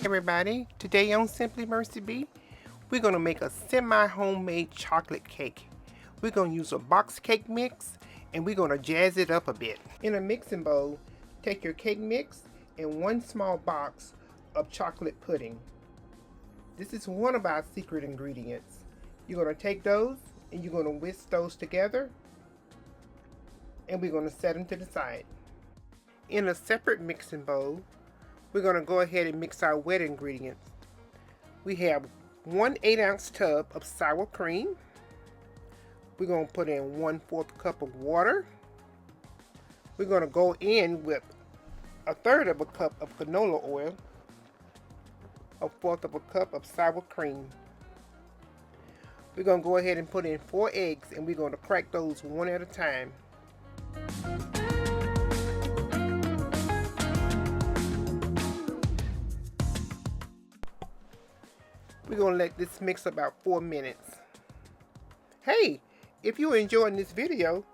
everybody. Today on Simply Mercy B, we're going to make a semi-homemade chocolate cake. We're going to use a box cake mix and we're going to jazz it up a bit. In a mixing bowl, take your cake mix and one small box of chocolate pudding. This is one of our secret ingredients. You're going to take those and you're going to whisk those together and we're going to set them to the side. In a separate mixing bowl, we're going to go ahead and mix our wet ingredients. We have 1 8-ounce tub of sour cream. We're going to put in 1/4 cup of water. We're going to go in with 1/3 of a cup of canola oil, 1/4 of a cup of sour cream. We're going to go ahead and put in 4 eggs and we're going to crack those one at a time. We're going to let this mix about 4 minutes. Hey, if you're enjoying this video,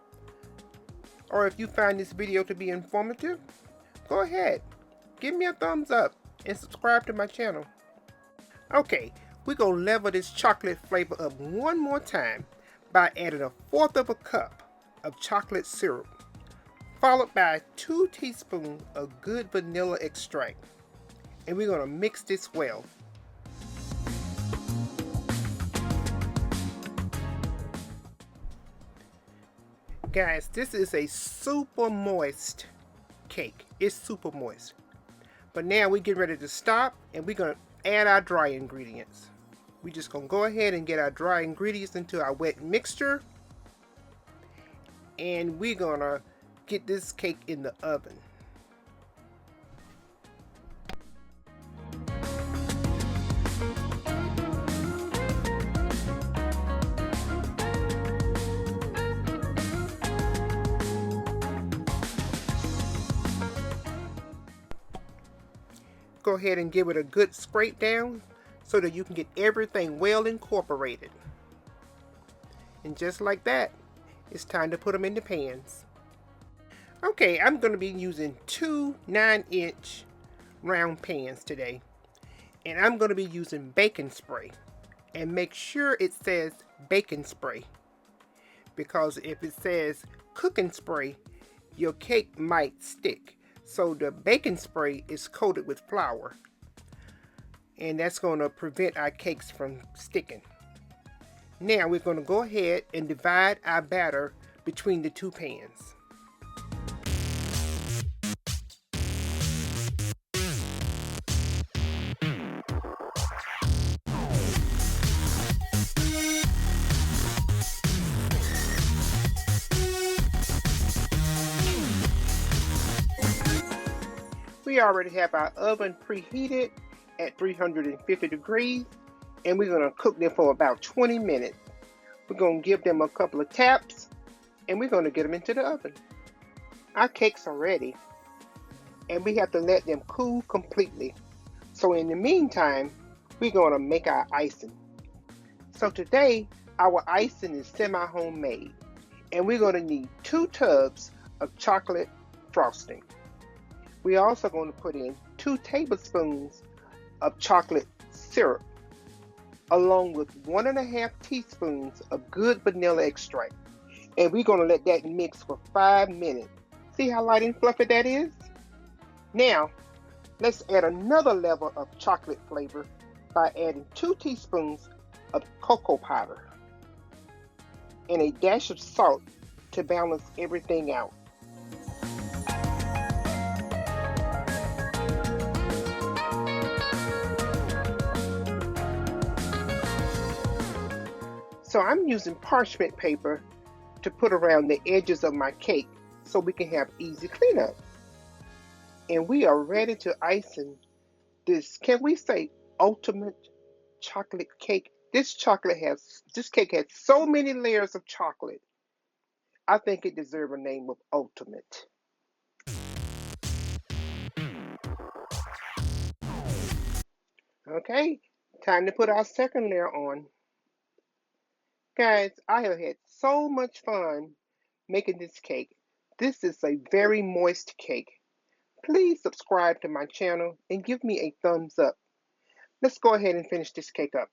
or if you find this video to be informative, go ahead, give me a thumbs up and subscribe to my channel. Okay, we're going to level this chocolate flavor up one more time by adding 1/4 of a cup of chocolate syrup, followed by 2 teaspoons of good vanilla extract. And we're going to mix this well. Guys, this is a super moist cake. It's super moist. But now we're getting ready to stop and we're going to add our dry ingredients. We're just going to go ahead and get our dry ingredients into our wet mixture. And we're going to get this cake in the oven. Go ahead and give it a good scrape down so that you can get everything well incorporated. And just like that, it's time to put them in the pans. Okay, I'm going to be using 2 9-inch round pans today. And I'm going to be using baking spray. And make sure it says baking spray, because if it says cooking spray, your cake might stick. So the baking spray is coated with flour, and that's going to prevent our cakes from sticking. Now we're going to go ahead and divide our batter between the 2 pans. We already have our oven preheated at 350 degrees, and we're going to cook them for about 20 minutes. We're going to give them a couple of taps, and we're going to get them into the oven. Our cakes are ready, and we have to let them cool completely. So in the meantime, we're going to make our icing. So today, our icing is semi-homemade, and we're going to need 2 tubs of chocolate frosting. We're also going to put in 2 tablespoons of chocolate syrup, along with 1.5 teaspoons of good vanilla extract. And we're going to let that mix for 5 minutes. See how light and fluffy that is? Now, let's add another level of chocolate flavor by adding 2 teaspoons of cocoa powder and a dash of salt to balance everything out. So I'm using parchment paper to put around the edges of my cake so we can have easy cleanup. And we are ready to icing this, can we say, ultimate chocolate cake? This cake has so many layers of chocolate. I think it deserves a name of ultimate. Okay, time to put our second layer on. Guys, I have had so much fun making this cake. This is a very moist cake. Please subscribe to my channel and give me a thumbs up. Let's go ahead and finish this cake up.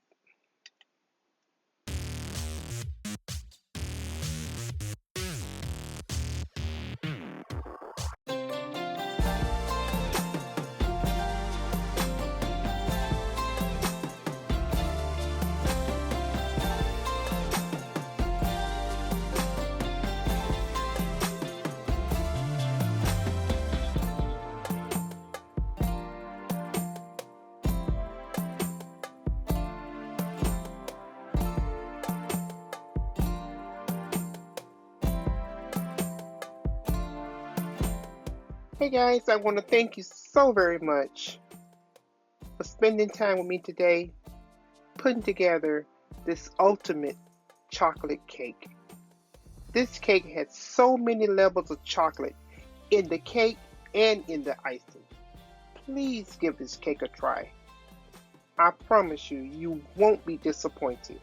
Hey guys, I want to thank you so very much for spending time with me today, putting together this ultimate chocolate cake. This cake has so many levels of chocolate in the cake and in the icing. Please give this cake a try. I promise you, you won't be disappointed.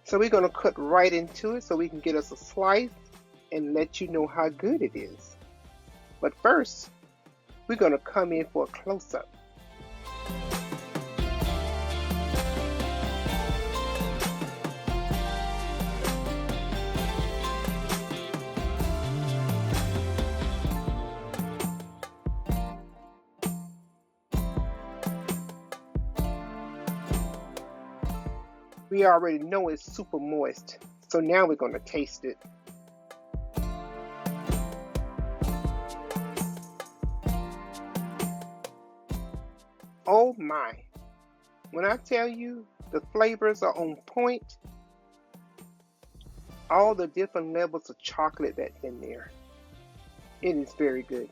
So we're going to cut right into it so we can get us a slice and let you know how good it is. But first, we're going to come in for a close-up. We already know it's super moist, so now we're going to taste it. Oh my, when I tell you the flavors are on point, all the different levels of chocolate that's in there, it is very good.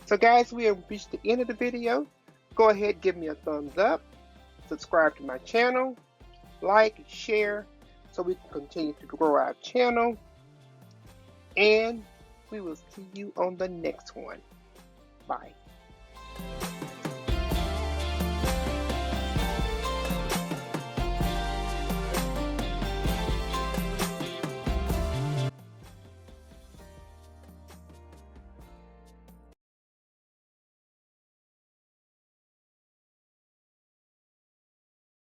So guys, we have reached the end of the video. Go ahead, give me a thumbs up, subscribe to my channel, like, share, so we can continue to grow our channel, and we will see you on the next one. Bye.